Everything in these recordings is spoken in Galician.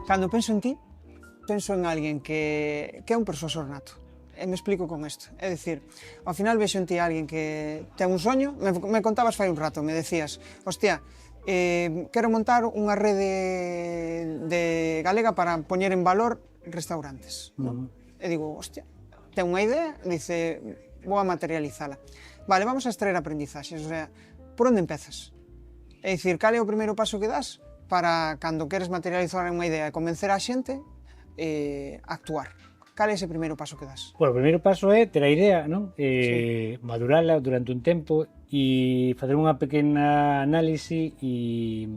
Cando penso en ti, penso en alguén que é un persuasor nato. E me explico con isto. É dicir, ao final vexo en ti alguén que ten un soño, me contabas fai un rato, me decías, hostia, quero montar unha rede galega para poñer en valor restaurantes. E digo, hostia, ten unha idea, dice, vou a materializala. Vale, vamos a extraer aprendizaxes, o sea, por onde empezas? É dicir, cal é o primeiro paso que das para cando queres materializar unha idea e convencer a xente actuar? Cal é ese primeiro paso que das? Bueno, o primeiro paso é ter a idea, non? Madurala durante un tempo e facer unha pequena análise e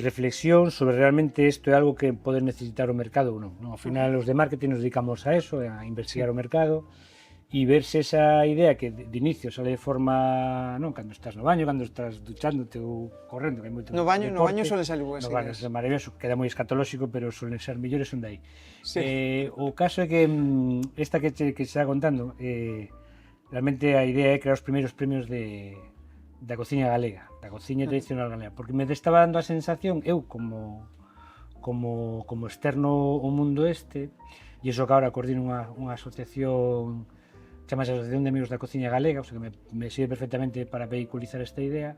reflexión sobre realmente isto é algo que pode necesitar o mercado ou non. Ao final, os de marketing nos dedicamos a eso, a investigar o mercado e ver se esa idea que de inicio sale de forma, non, cando estás no baño, cando estás duchándote ou correndo, que hai moito no baño suele salir boas ideas. No baño é maravilloso, queda moi escatolóxico, pero suelen ser millores son de aí. Sí. O caso é que esta que se está contando, realmente a idea é crear os primeiros premios da cociña galega, da cociña tradicional galega, porque me estaba dando a sensación, eu como externo ao mundo este, e iso que agora coordino unha asociación, chamase Asociación de Amigos da Cociña Galega, o sea que me sirve perfectamente para vehiculizar esta idea.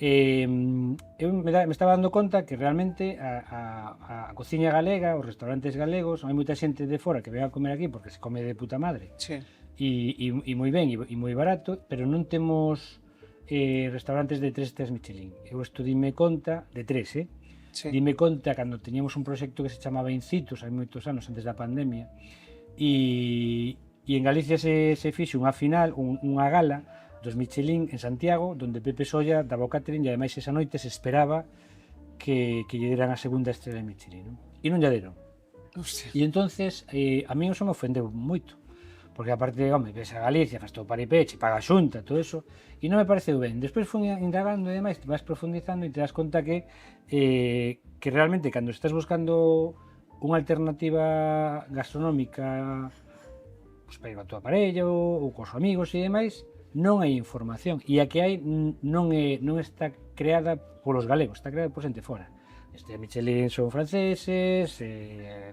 Eu me estaba dando conta que realmente a cociña galega, os restaurantes galegos, hai moita xente de fora que ven a comer aquí porque se come de puta madre, e moi ben, e moi barato, pero non temos restaurantes de 3 estrellas Michelin. Eu isto dime conta, de 3, dime conta cando teníamos un proxecto que se chamaba Incitus, hai moitos anos antes da pandemia, e en Galicia se fixe unha final, unha gala dos Michelin en Santiago, donde Pepe Solla daba o catering e ademais esa noite se esperaba que lle deran a segunda estrela de Michelin, non? E non lle deron. E entonces a mí eso me ofendeu moito, porque aparte, home, ves a Galicia, faz todo paripeche, paga a xunta, todo eso, e non me pareceu ben. Despois fui indagando e demais, te vas profundizando e te das conta que realmente cando estás buscando unha alternativa gastronómica para ir a tua parella ou cos amigos e demais, non hai información, e a que hai non está creada polos galegos, está creada por xente fora. Michelin son franceses,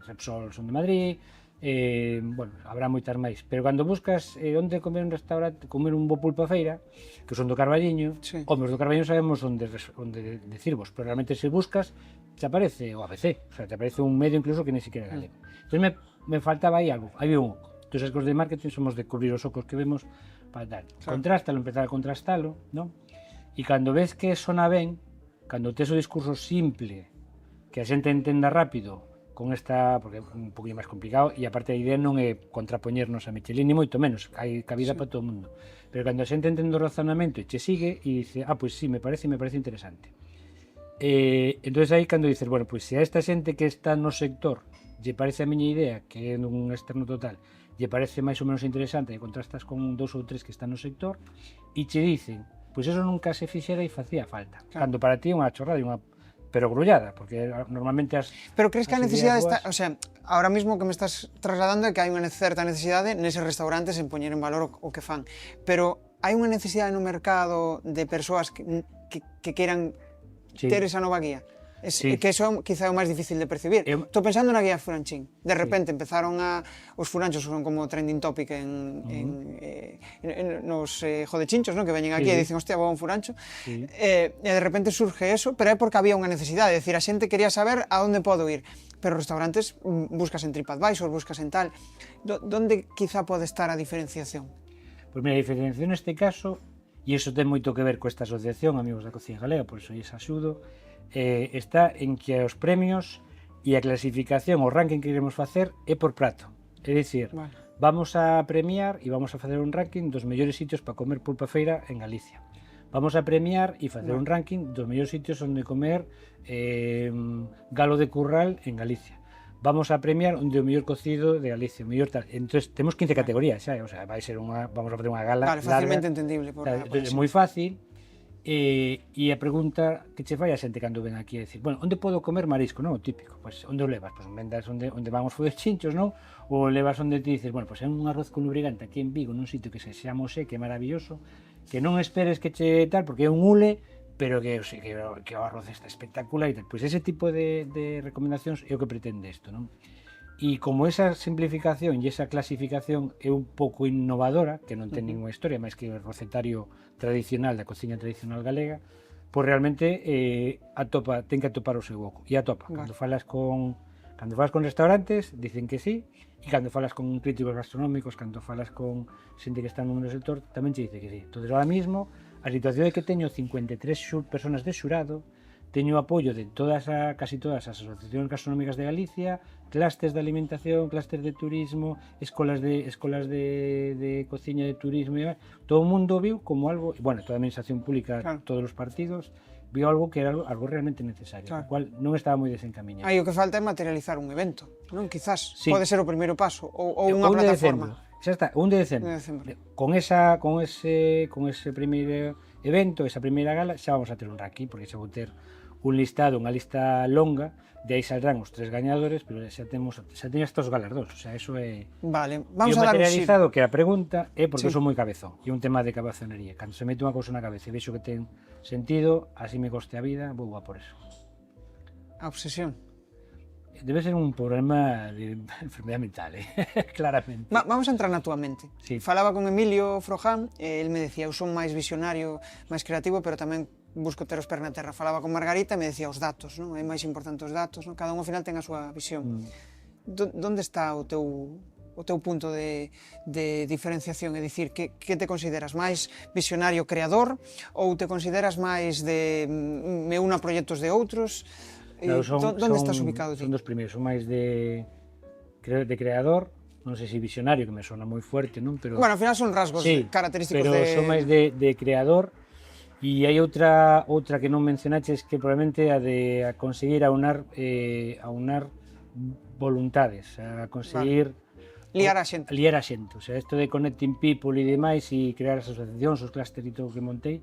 Repsol son de Madrid, bueno, habrá moitas máis, pero cando buscas onde comer un restaurante, comer un bo pulpo a feira, que son do Carballiño, home, os do Carballiño sabemos onde decirvos, pero realmente se buscas, te aparece o ABC, o sea, te aparece un medio incluso que ni siquiera é galego. Entón me faltaba aí algo, había un oco. Entón, os de marketing somos de cubrir os ocos que vemos para tal. Contrástalo, empezar a contrastalo, non? E cando ves que sona ben, cando tes o discurso simple, que a xente entenda rápido, con esta, porque é un poquinho máis complicado, e aparte a idea non é contrapoñernos a Michelin, ni moito menos, hai cabida para todo o mundo. Pero cando a xente entende o razonamento e che sigue, e dice, pois sí, me parece interesante. Entón aí cando dices, bueno, pois se a esta xente que está no sector lle parece a miña idea, que é un externo total, lle parece máis ou menos interesante e contrastas con 2 ou 3 que están no sector e che dicen, pois eso nunca se fixera e facía falta. Cando para ti é unha chorrada, pero grullada, porque normalmente Pero crees que a necesidade está, o sea, ahora mismo o que me estás trasladando é que hai unha certa necesidade neses restaurantes en poñer en valor o que fan, pero hai unha necesidade no mercado de persoas que queiran ter esa nova guía? Que eso quizá é o máis difícil de percibir. Estou pensando na guía Furanchín. De repente empezaron os furanchos son como trending topic nos jodechinchos, que veñen aquí e dicen, hostia, vou a un furancho. E de repente surge eso, pero é porque había unha necesidade. É dicir, a xente quería saber a onde podo ir. Pero os restaurantes buscas en TripAdvisor, buscas en tal. Donde quizá pode estar a diferenciación? Pois mira, a diferenciación neste caso, e iso ten moito que ver co esta asociación, Amigos da Cociña Galega, por iso lles axudo, está en que os premios e a clasificación, o ranking que queremos facer é por prato. É dicir, vamos a premiar e vamos a facer un ranking dos mellores sitios para comer pulpa feira en Galicia. Vamos a premiar e facer un ranking dos mellores sitios onde comer galo de curral en Galicia. Vamos a premiar onde o mellor cocido de Galicia, o mellor tal. Entonces, temos 15 categorías xa, o sea, vai ser vamos a facer unha gala facilmente entendible por é moi fácil. E a pregunta que che fai a xente cando ven aquí é dicir, bueno, onde podo comer marisco, non? O típico, pois onde o levas? Pois vendas onde van os chinchos, non? Ou levas onde te dices, bueno, pois é un arroz con lubricante aquí en Vigo, nun sitio que se chama Osé, que é maravilloso, que non esperes que che tal, porque é un hule, pero que o arroz está espectacular e tal. Pois ese tipo de recomendacións é o que pretende isto, non? E como esa simplificación e esa clasificación é un pouco innovadora, que non ten ninguna historia máis que o recetario tradicional da cociña tradicional galega, pois realmente ten que atopar o seu oco. E atopa. Cando falas con restaurantes, dicen que sí, e cando falas con críticos gastronómicos, cando falas con xente que está no mundo do sector, tamén te dice que sí. Entón, ahora mismo, a situación é que teño 53 personas de xurado, teño apoio de casi todas as asociacións gastronómicas de Galicia, clústeres de alimentación, clústeres de turismo, escolas de cociña de turismo e demás. Todo o mundo viu como algo, bueno, toda a administración pública, todos os partidos, viu algo que era algo realmente necesario, o cual non estaba moi desencaminhado. Aí o que falta é materializar un evento, non? Quizás pode ser o primeiro paso, ou unha plataforma. Xa está, 1 de decembro. Con ese primeiro evento, esa primeira gala, xa vamos a ter un ranking, porque xa vou ter un listado, unha lista longa, de aí saldrán os 3 gañadores, pero xa teño estos galardóns, o sea, eso é... Vale, vamos a dar un materializado que a pregunta é porque son moi cabezón, e un tema de cabezonería. Cando se mete unha cousa na cabeza e vexo que ten sentido, así me coste a vida, vou a por eso. A obsesión. Debe ser un problema de enfermedade mental, claramente. Vamos a entrar na túa mente. Sí. Falaba con Emilio Froján, el me decía, eu son máis visionario, máis creativo, pero tamén busco ter os pés na terra. Falaba con Margarita e me decía os datos, non? É máis importante os datos, non? Cada un ao final ten a súa visión. Donde está o teu punto de diferenciación? É dicir, que te consideras máis visionario creador ou te consideras máis de me uno a proxectos de outros? Claro, donde estás ubicado ti? Son dos primeiros, son máis de creador, non sei se visionario, que me sona moi fuerte, non? Pero bueno, ao final son rasgos característicos pero son máis de creador. E hai outra que non mencionaches, que probablemente a de conseguir aunar voluntades, a conseguir liar a xente. O sea, isto de connecting people e demais e crear as asociacións, os clústeres e todo que montei,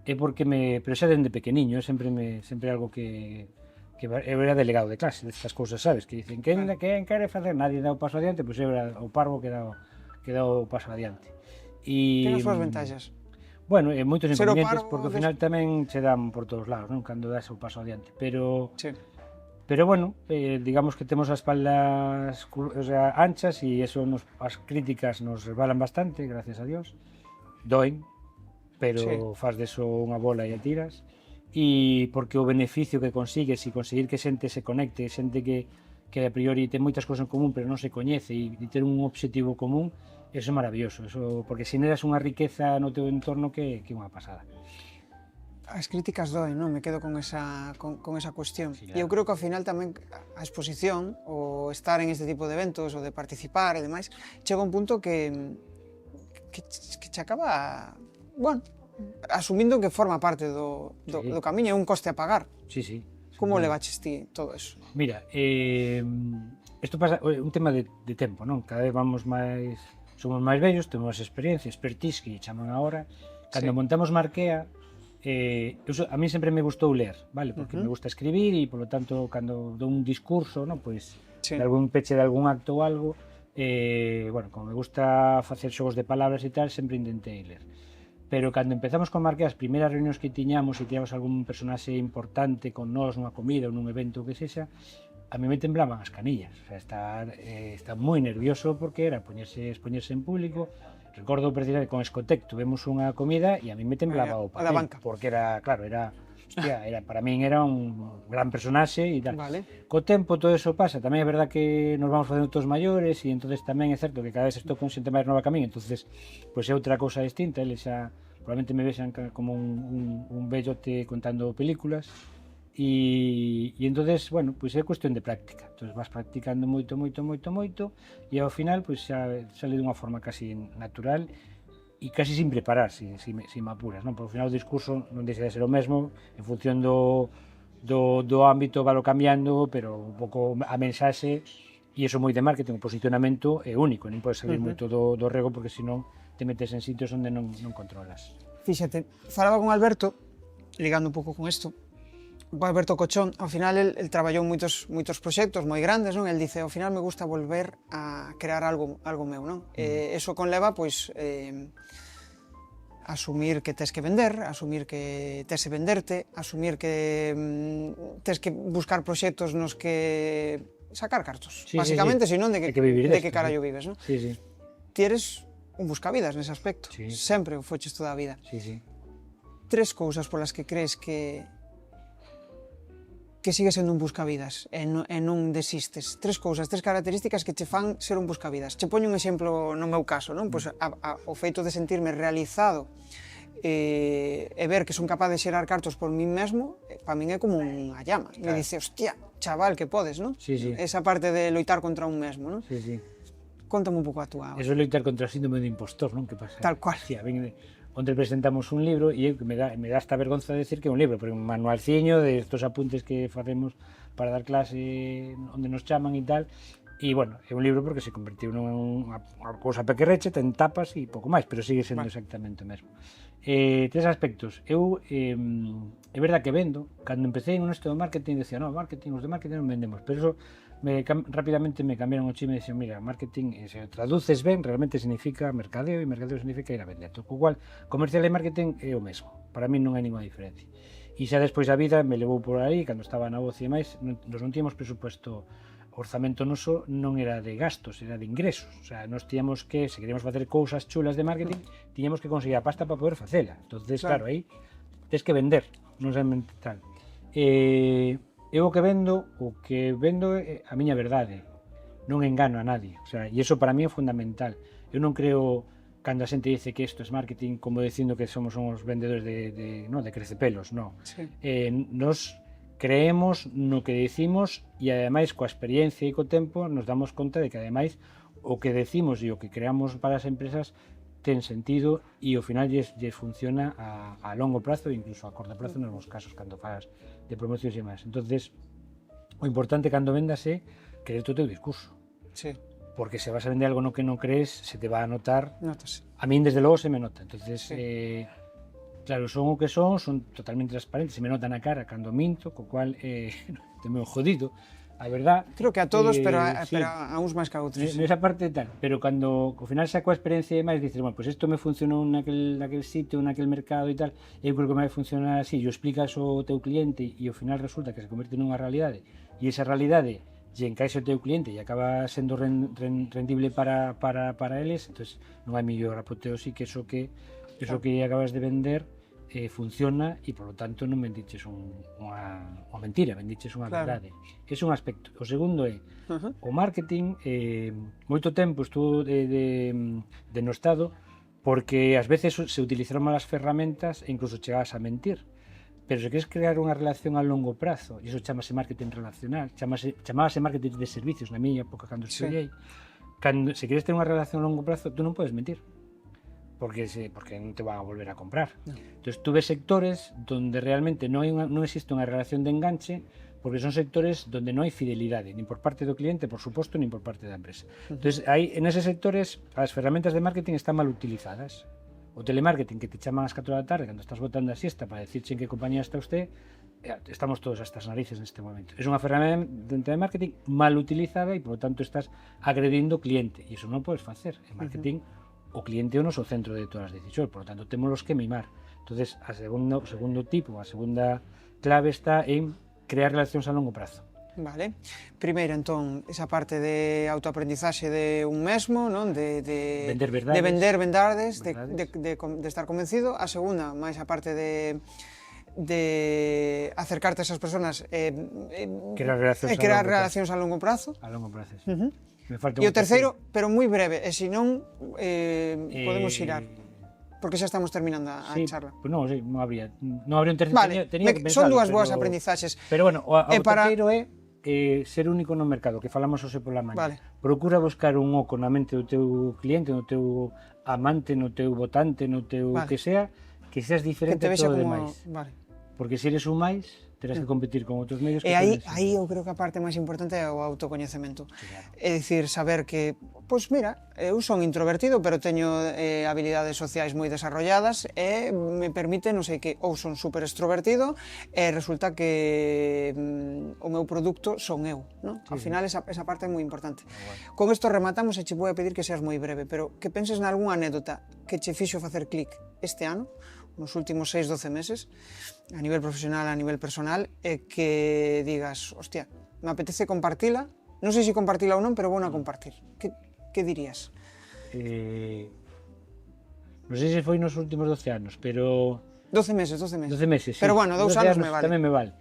é porque pero xa dende pequeniño, sempre algo que eu era delegado de clase destas cousas, sabes, que dicen quen quere facer, nadie dá o paso adiante, pois eu era o parvo que dá o paso adiante. Ten as súas ventaxas. Bueno, e moitos inconvenientes, porque ao final tamén se dan por todos lados, non? Cando das o paso adiante, pero bueno, digamos que temos as espaldas anchas e eso as críticas nos resbalan bastante, gracias a Dios, doen, pero faz deso unha bola e a tiras, e porque o beneficio que consigues e conseguir que xente se conecte, xente que a priori ten moitas cousas en común pero non se coñece e ter un obxectivo común, eso é maravilloso, porque xeneras unha riqueza no teu entorno que é unha pasada. As críticas doen, non? Me quedo con esa cuestión. Sí, claro. E eu creo que ao final tamén a exposición, o estar en este tipo de eventos, o de participar e demais, chega un punto que che acaba, bueno, asumindo que forma parte do camiño, é un coste a pagar. Sí. Como levaches ti todo eso? Mira, isto pasa, un tema de tempo, non? Cada vez somos máis vellos, temos máis experiencia, expertise, que chaman agora. Cando montamos Marquea, a mí sempre me gustou ler, vale? Porque me gusta escribir e, polo tanto, cando dou un discurso, non? Pois, de algún peche de algún acto ou algo, bueno, como me gusta facer xogos de palabras e tal, sempre intentei ler. Pero cando empezamos con Marquea, as primeiras reunións que tiñamos e tiñamos algún personaxe importante con nós nunha comida ou nun evento que sexa, a mí me temblaban as canillas, o sea, está moi nervioso porque era expoñerse en público. Recordo precisamente con Escotec, tuvemos unha comida e a mí me temblaba o papel, porque para min era un gran personaxe e tal. Co tempo todo eso pasa, tamén é verdad que nos vamos facendo todos maiores e entonces tamén é certo que cada vez estou con xente máis nova que a min, entonces pois é outra cousa distinta, eles xa probablemente me vexan como un vellote contando películas. E entonces, bueno, pois é cuestión de práctica. Entón vas practicando moito e ao final pois xa sale dunha forma casi natural e casi sin preparar, se me apuras, non? Porque ao final o discurso non deixa de ser o mesmo, en función do ámbito valo cambiando, pero un pouco a mensaxe, e iso moi de marketing, o posicionamento é único, non podes salir moito do rego porque senón te metes en sitios onde non controlas. Fíxate, falaba con Alberto, ligando un pouco con isto, Alberto Cochón, ao final el traballou moitos proxectos moi grandes, non? El dice, ao final me gusta volver a crear algo meu, non? Eso conleva, pois, asumir que tes que vender, asumir que tes que venderte, asumir que tes que buscar proxectos nos que sacar cartos, basicamente, senón de que carallo vives, non? Sí, sí. Ti eres un buscavidas nese aspecto, sempre o foches toda a vida. Sí, sí. 3 cousas polas que crees que sigue sendo un buscavidas e non desistes. 3 cousas, 3 características que che fan ser un buscavidas. Che poño un exemplo no meu caso, non? Pois o feito de sentirme realizado e ver que son capaz de xerar cartos por mí mesmo, para min é como unha llama. Me dice, hostia, chaval, que podes, non? Sí, sí. Esa parte de loitar contra un mesmo, non? Sí, sí. Contame un pouco a túa. Eso é loitar contra o síndrome de impostor, non? Que pasa? Tal cual. Sí, onde presentamos un libro e me dá esta vergonza de decir que é un libro, porque un manualciño de estos apuntes que facemos para dar clase onde nos chaman e tal, e, bueno, é un libro porque se convertiu nunha cousa pequerreche, ten tapas e pouco máis, pero sigue sendo exactamente o mesmo. 3 aspectos. Eu, é verdad que vendo, cando empecé nesto do marketing, decía, no, os de marketing non vendemos, pero eso rápidamente me cambiaron o chip e me dixen, mira, marketing, se o traduces ben, realmente significa mercadeo, e mercadeo significa ir a vender. Co cual, comercial e marketing é o mesmo. Para mí non hai ninguna diferencia. E xa despois a vida me levou por aí, cando estaba na voz e máis, nos non tínhamos presupuesto, o orzamento noso non era de gastos, era de ingresos. O sea, nos tíamos que, se queríamos facer cousas chulas de marketing, tiñamos que conseguir a pasta para poder facela. Entonces, claro, aí tens que vender, non somente tal. Eu o que vendo é a miña verdade, non engano a nadie, o sea, e iso para mí é fundamental. Eu non creo, cando a xente dice que isto é marketing, como dicindo que somos uns vendedores de crecepelos, non. Sí. Nos creemos no que decimos e ademais coa experiencia e co tempo nos damos conta de que ademais o que decimos e o que creamos para as empresas ten sentido e ao final lles funciona a longo prazo e incluso a corto prazo nos meus casos cando faz de promocións e máis. Entonces, o importante cando vendas é creer o teu discurso. Sí. Porque se vas a vender algo no que non crees, se te va a notar. Notas. A min, desde logo, se me nota. Entonces, sí. Claro, son o que son totalmente transparentes, se me nota na cara cando minto, co cual te me jodido. A verdad, creo que a todos, pero sí, a uns máis que a outros. Nesa parte tal, pero cando ao final xa coa experiencia e máis dices, bueno, pues isto me funcionou naquel sitio, naquel mercado e tal, eu creo que me vai funcionar así, e o explicas ao teu cliente e ao final resulta que se converte nunha realidade, e esa realidade lle encaixa ao teu cliente e acaba sendo rendible para eles, entonces non hai mellor apoteosi que eso que acabas de vender funciona e, por lo tanto, non vendiches unha mentira, vendiches unha verdade. Ese é un aspecto. O segundo é o marketing. Moito tempo estuvo denostado porque ás veces se utilizaron malas ferramentas e incluso chegabas a mentir. Pero se queres crear unha relación a longo prazo, e iso chamase marketing relacional, chamábase marketing de servicios na miña época cando estudiei, se queres ter unha relación a longo prazo, tú non podes mentir. Porque non te van a volver a comprar. Entonces, tú ves sectores donde realmente non existe unha relación de enganche, porque son sectores donde non hai fidelidade, nin por parte do cliente, por suposto, nin por parte da empresa. Entonces, en eses sectores, as ferramentas de marketing están mal utilizadas. O telemarketing, que te chaman ás 4 da tarde, cando estás botando a siesta para decirche en que compañía está usted, estamos todos hasta as narices neste momento. É unha ferramenta de marketing mal utilizada e, por lo tanto, estás agredindo o cliente. E iso non podes facer. En marketing, o cliente é o noso centro de todas as decisións, por lo tanto, temos que mimar. Entonces, o segundo tipo, a segunda clave está en crear relacións a longo prazo. Vale. Primeiro, entón, esa parte de autoaprendizaxe de un mesmo, non? De vender verdades, de vender verdades, de estar convencido. A segunda, máis a parte de acercarte a esas personas crear relacións a longo prazo. A longo prazo, sí. E o terceiro, pero moi breve, e senón podemos xirar, porque xa estamos terminando a charla. Pues non habría un terceiro. Vale, son dúas boas aprendizaxes. Pero bueno, o terceiro é ser único no mercado, que falamos hoxe pola mañá. Procura buscar un oco na mente do teu cliente, no teu amante, no teu votante, no teu que sea, que seas diferente a todo o demais. porque se eres un máis, terás que competir con outros medios que E aí poden ser. eu creo que a parte máis importante é o autocoñecemento. Claro. É dicir, saber que, pois mira, eu son introvertido, pero teño habilidades sociais moi desarrolladas e me permite, non sei que, ou son super extrovertido e resulta que o meu produto son eu, non? Ao final esa parte é moi importante. Con isto rematamos e che vou a pedir que seas moi breve, pero que penses nalgúna anécdota que che fixo facer clic este ano, nos últimos 6-12 meses, a nivel profesional, a nivel personal, e que digas, hostia, me apetece compartila, non sei se compartila ou non, pero vou a compartir. Que dirías? Non sei se foi nos últimos 12 anos, pero... 12 meses, 12 meses. 12 meses, sí. Pero bueno, 2 anos me vale. Tamén me vale.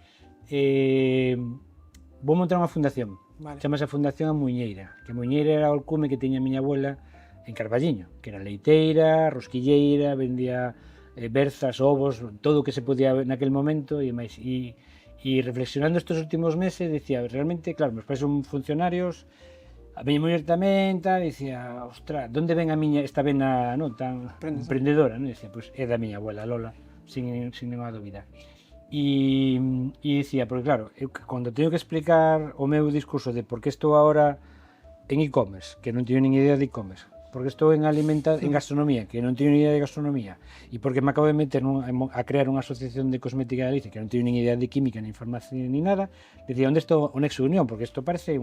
Vou montar unha fundación. Vale. Chamase a Fundación A Muiñeira. Que a Muiñeira era o alcume que tiña a miña abuela en Carballiño, que era leiteira, rosquilleira, vendía berzas, ovos, todo o que se podía naquel momento e máis. E reflexionando estes últimos meses, dicía, realmente, claro, meus pais son funcionarios, a miña muller tamén, tal, dicía, ostra, onde ven a miña, esta vena, non, tan emprendedora, non? Dicía, pois é da miña abuela, Lola, sin nenhuma dúbida. E dicía, porque claro, eu cando teño que explicar o meu discurso de por que estou agora en e-commerce, que non teño nin idea de e-commerce, porque estou en gastronomía, que non teño ni idea de gastronomía, e porque me acabo de meter a crear unha asociación de cosmética de Galicia, que non teño nin idea de química, ni farmacia, ni nada, decía, onde estou o nexo de unión? Porque isto parece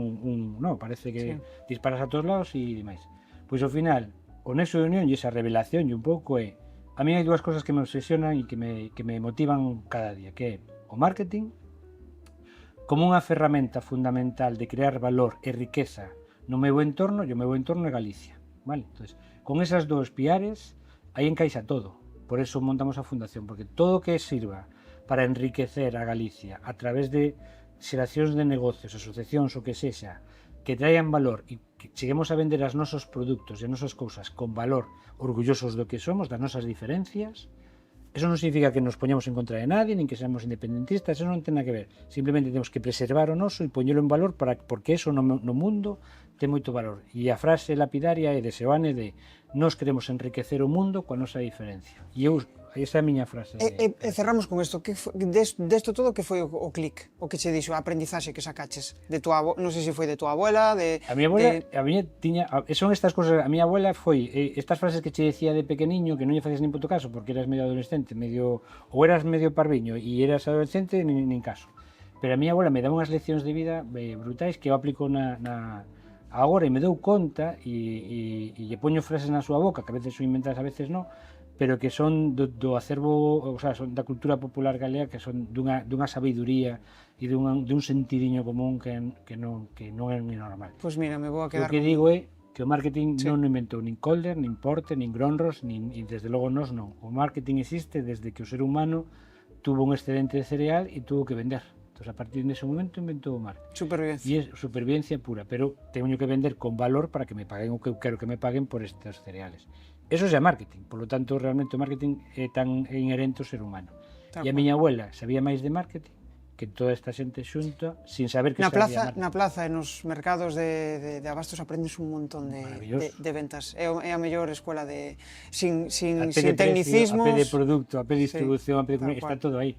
parece que disparas a todos lados e demais. Pois ao final, o nexo de unión e esa revelación e un pouco é, a mí hai dúas cosas que me obsesionan e que me motivan cada día, que é o marketing como unha ferramenta fundamental de crear valor e riqueza no meu entorno, e o meu entorno é Galicia. Vale? Entonces, con esas dous piares, aí encaixa todo. Por eso montamos a fundación, porque todo o que sirva para enriquecer a Galicia a través de xeracións de negocios, asociacións, o que sexa, que traian valor e que cheguemos a vender as nosos produtos e as nosas cousas con valor, orgullosos do que somos, das nosas diferencias, eso non significa que nos poñamos en contra de nadie, nin que seamos independentistas, eso non ten nada que ver. Simplemente temos que preservar o noso e poñelo en valor porque eso no mundo ten moito valor. E a frase lapidaria é de Seoane de nós queremos enriquecer o mundo coa nosa diferencia. E esa é a miña frase. E cerramos con isto. Desto todo, que foi o clic? O que che dixo, a aprendizaxe que sacaches de tua abuela, non sei se foi de tua abuela, A miña abuela, a miña tiña, son estas cousas, a miña abuela foi estas frases que che decía de pequeniño que non lle facías nin puto caso porque eras medio adolescente, ou eras medio parviño e eras adolescente, nin caso. Pero a miña abuela me daba unhas leccións de vida brutais que eu aplico agora e me dou conta e lle poño frases na súa boca, que a veces son inventadas, a veces non, pero que son do acervo, o sea, son da cultura popular galega, que son dunha sabiduría e dun sentidiño común que non é ni normal. Pois mira, me vou a quedar... O que digo é que o marketing non o inventou nin Calder, nin Porter, nin Gronros, e desde logo nós non. O marketing existe desde que o ser humano tuvo un excedente de cereal e tuvo que vender. Entón, a partir dese momento inventou o marketing. Supervivencia. E é supervivencia pura, pero teño que vender con valor para que me paguen o que eu quero que me paguen por estes cereales. Eso é marketing, por lo tanto, realmente o marketing é tan inherente ao ser humano. E a miña abuela sabía máis de marketing que toda esta xente xunta sin saber que sabía marketing. Na plaza e nos mercados de abastos aprendes un montón de ventas. É a mellor escola sin tecnicismos. A P de producto, a P de distribución, a P de... Está todo aí.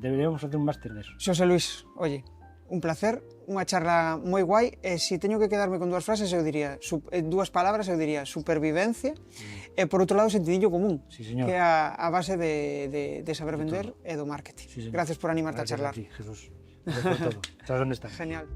Deberíamos facer un máster deso. Xosé Luis, oye, un placer, unha charla moi guai, e se teño que quedarme con dúas frases, eu diría, dúas palabras, eu diría supervivencia, e por outro lado sentidillo común, que é a base de saber vender e do marketing. Gracias por animarte a charlar. Gracias a ti, Jesús. Gracias por todo. Estás onde estás. Genial.